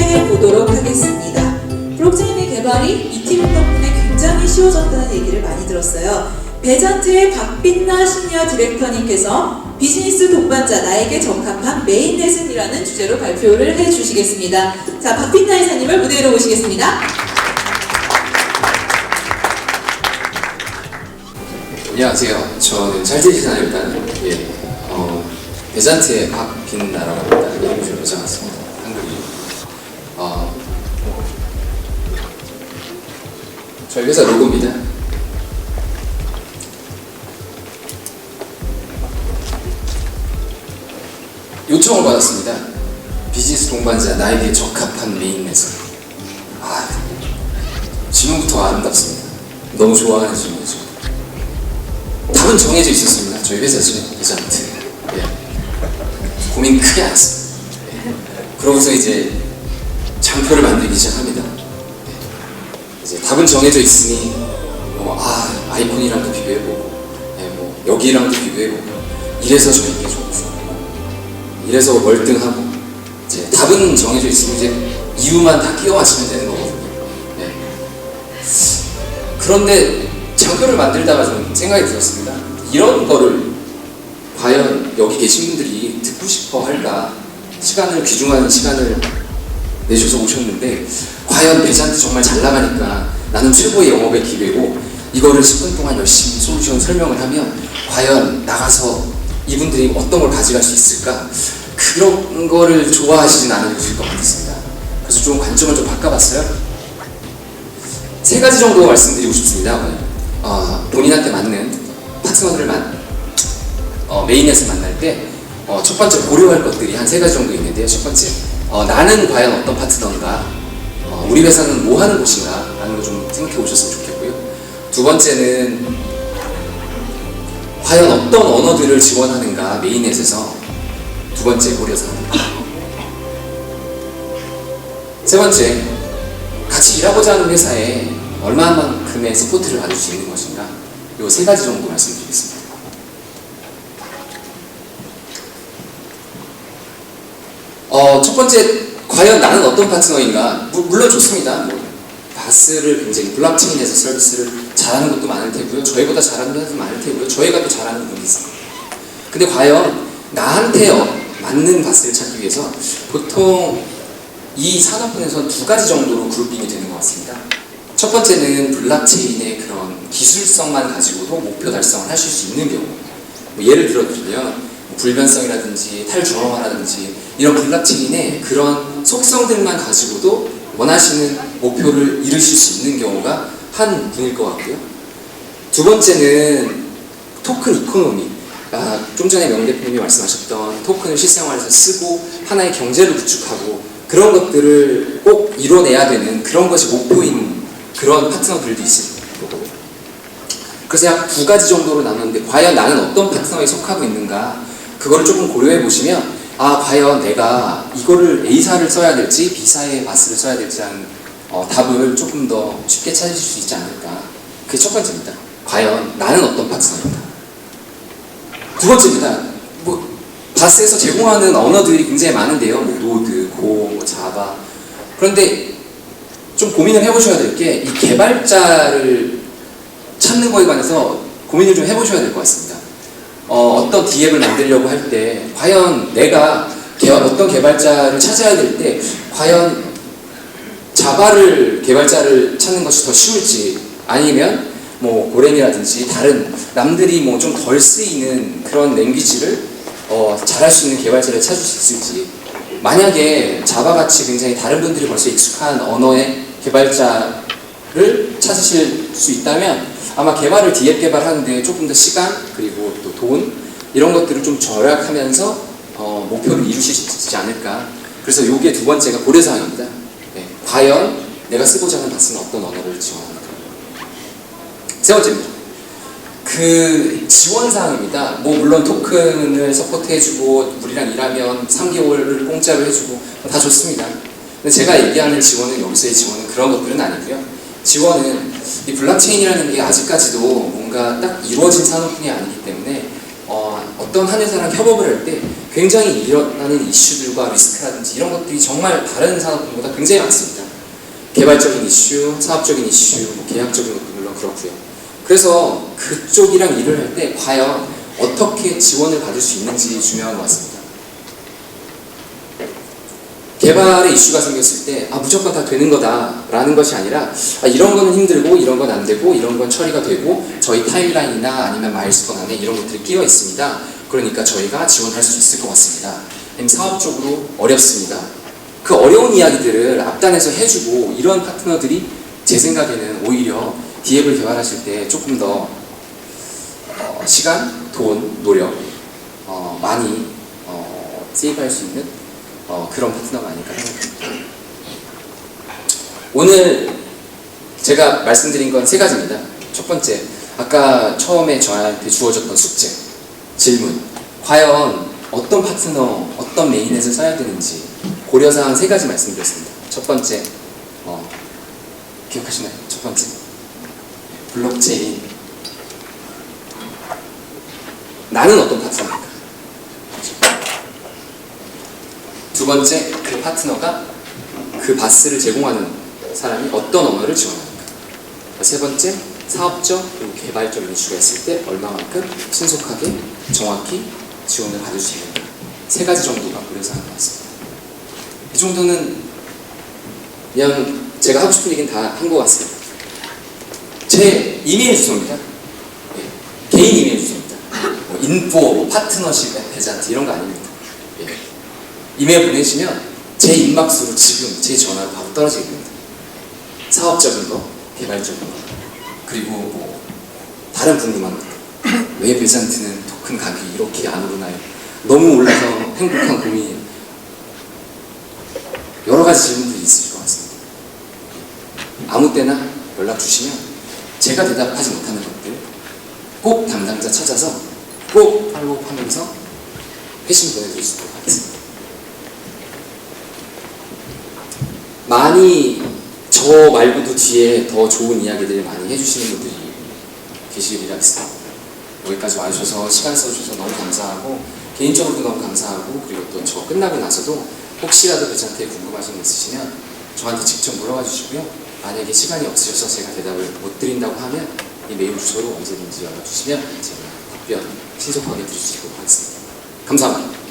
진행해 보도록 하겠습니다. 블록체인의 개발이 이 팀 덕분에 굉장히 쉬워졌다는 얘기를 많이 들었어요. 베잔트의 박빛나 시니어 디렉터님께서 비즈니스 동반자 나에게 적합한 메인넷은이라는 주제로 발표를 해주시겠습니다. 자, 박빛나 이사님을 무대로 모시겠습니다. 안녕하세요. 저는 잘 들리시나요 일단? 예. 베잔트의 박빛나라고 합니다. 이름을 좀 여쭤봤습니다. 한글이. 저희 회사 로고입니다. 요청을 받았습니다. 비즈니스 동반자 나에게 적합한 메인넷은. 질문부터 아름답습니다. 너무 좋아하는 질문이죠. 답은 정해져 있었습니다. 저희 회사죠. 베잔트. 예. 고민 크게 안 했습니다. 예. 그러고서 이제 장표를 만들기 시작합니다. 예. 이제 답은 정해져 있으니 아이폰이랑도 비교해보고, 예, 여기랑도 비교해보고, 이래서 저에게 좋고, 이래서 월등하고, 이제 답은 정해져 있으면 이제 이유만 다 끼워 맞추면 되는 거거든요. 예. 그런데 장표를 만들다가 좀 생각이 들었습니다. 이런 거를 과연 여기 계신 분들이 듣고 싶어 할까? 귀중한 시간을 내셔서 오셨는데, 과연 베잔트 정말 잘 나가니까 나는 최고의 영업의 기회고, 이거를 10분 동안 열심히 솔루션 설명을 하면 과연 나가서 이분들이 어떤 걸 가져갈 수 있을까? 그런 거를 좋아하시진 않으실 것 같습니다. 그래서 좀 관점을 좀 바꿔봤어요. 3가지 정도 말씀드리고 싶습니다. 본인한테 맞는 파트너들을 메인넷을 만날 때 첫 번째 고려할 것들이 한 3가지 정도 있는데요. 첫 번째, 나는 과연 어떤 파트너인가? 우리 회사는 뭐 하는 곳인가? 라는 거 좀 생각해 보셨으면 좋겠고요. 두 번째는 과연 어떤 언어들을 지원하는가? 메인넷에서 두 번째 고려사항입니다. 세 번째, 같이 일하고자 하는 회사에 얼마만큼의 서포트를 받을 수 있는 것인가? 이 3가지 정도 말씀드리겠습니다. 첫 번째, 과연 나는 어떤 파트너인가? 물론 좋습니다. 바스를 굉장히 블록체인에서 서비스를 잘하는 것도 많을 테고요. 저희보다 잘하는 분도 많을 테고요. 저희가 또 잘하는 분이 있습니다. 근데 과연 나한테 맞는 바스를 찾기 위해서 보통 이 산업군에서는 2가지 정도로 그룹핑이 되는 것 같습니다. 첫 번째는 블록체인의 그런 기술성만 가지고도 목표 달성을 하실 수 있는 경우, 예를 들어드리면 불변성이라든지 탈중앙화라든지 이런 블록체인의 그런 속성들만 가지고도 원하시는 목표를 이루실 수 있는 경우가 한 분일 것 같고요. 두 번째는 토큰 이코노미, 좀 전에 명 대표님이 말씀하셨던 토큰을 실생활에서 쓰고 하나의 경제를 구축하고 그런 것들을 꼭 이뤄내야 되는 그런 것이 목표인 그런 파트너들도 있을 거고요. 그래서 약 2가지 정도로 나눴는데, 과연 나는 어떤 파트너에 속하고 있는가, 그거를 조금 고려해 보시면 과연 내가 이거를 A사를 써야 될지 B사의 바스를 써야 될지 하는 답을 조금 더 쉽게 찾으실 수 있지 않을까. 그게 첫 번째입니다. 과연 나는 어떤 파트너인가. 두 번째입니다. 바스에서 제공하는 언어들이 굉장히 많은데요. 노드, 고, 자바. 그런데 좀 고민을 해보셔야 될 게, 이 개발자를 찾는 거에 관해서 고민을 좀 해보셔야 될 것 같습니다. 어떤 D앱을 만들려고 할 때 과연 내가 어떤 개발자를 찾아야 될 때 과연 자바를 개발자를 찾는 것이 더 쉬울지, 아니면 고랭이라든지 다른 남들이 좀 덜 쓰이는 그런 랭귀지를 잘할 수 있는 개발자를 찾을 수 있을지. 만약에 자바같이 굉장히 다른 분들이 벌써 익숙한 언어의 개발자를 찾으실 수 있다면 아마 D앱 개발하는데 조금 더 시간, 그리고 또 돈, 이런 것들을 좀 절약하면서 목표를 이루실 수 있지 않을까. 그래서 이게 두 번째가 고려사항입니다. 네. 과연 내가 쓰고자 하는 바스는 어떤 언어를 지원하는가. 세 번째입니다. 그 지원사항입니다. 물론 토큰을 서포트해주고 우리랑 일하면 3개월을 공짜로 해주고 다 좋습니다. 근데 제가 얘기하는 지원은, 여기서의 지원은 그런 것들은 아니고요. 지원은 이 블록체인이라는 게 아직까지도 뭔가 딱 이루어진 산업군이 아니기 때문에 어떤 한 회사랑 협업을 할 때 굉장히 일어나는 이슈들과 리스크라든지 이런 것들이 정말 다른 산업군보다 굉장히 많습니다. 개발적인 이슈, 사업적인 이슈, 뭐 계약적인 것도 물론 그렇고요. 그래서 그쪽이랑 일을 할 때 과연 어떻게 지원을 받을 수 있는지 중요한 것 같습니다. 개발의 이슈가 생겼을 때 무조건 다 되는 거다라는 것이 아니라 이런 거는 힘들고 이런 건 안 되고 이런 건 처리가 되고 저희 타임라인이나 아니면 마일스톤 안에 이런 것들이 끼어 있습니다. 그러니까 저희가 지원할 수 있을 것 같습니다. 아니면 사업적으로 어렵습니다. 그 어려운 이야기들을 앞단에서 해주고 이런 파트너들이 제 생각에는 오히려 디앱을 개발하실 때 조금 더 시간, 돈, 노력 많이 세이브할 수 있는 그런 파트너가 아닐까 생각합니다. 오늘 제가 말씀드린 건 세 가지입니다. 첫 번째, 아까 처음에 저한테 주어졌던 숙제, 질문. 과연 어떤 파트너, 어떤 메인넷을 써야 되는지 고려사항 세 가지 말씀드렸습니다. 첫 번째, 기억하시나요? 첫 번째, 블록체인. 나는 어떤 파트너입니까? 두 번째, 그 파트너가 그 바스를 제공하는 사람이 어떤 언어를 지원합니까? 세 번째, 사업적 그리고 개발적인 이슈가 있을 때 얼마만큼 신속하게 정확히 지원을 받을 수 있는가. 세 가지 정도가 고려사항인 것 같습니다. 이 정도는 그냥 제가 하고 싶은 얘기는 다 한 것 같습니다. 제 이메일 주소입니다. 개인 이메일 주소입니다. 인포, 파트너십, 배잔트 이런 거 아닙니다. 이메일 보내시면 제 인박스로 지금 제 전화로 바로 떨어지게 됩니다. 사업적인 거, 개발적인 거, 그리고 뭐 다른 궁금한 거. 왜 배잔트는 토큰 가격이 이렇게 안 오르나요? 너무 올라서 행복한 고민이에요. 여러 가지 질문들이 있으실 것 같습니다. 아무 때나 연락 주시면 제가 대답하지 못하는 것들 꼭 담당자 찾아서 꼭 팔로우하면서 회신 보내드릴 수 있도록 하겠습니다. 많이 저 말고도 뒤에 더 좋은 이야기들을 많이 해주시는 분들이 계시리라 믿습니다. 여기까지 와주셔서 시간 써주셔서 너무 감사하고 개인적으로도 너무 감사하고 그리고 또 저 끝나고 나서도 혹시라도 배찬트에 궁금하신 거 있으시면 저한테 직접 물어봐 주시고요. 만약에 시간이 없으셔서 제가 대답을 못 드린다고 하면 이 메일 주소로 언제든지 연락 주시면 제가 답변 신속하게 드릴 수 있도록 하겠습니다. 감사합니다.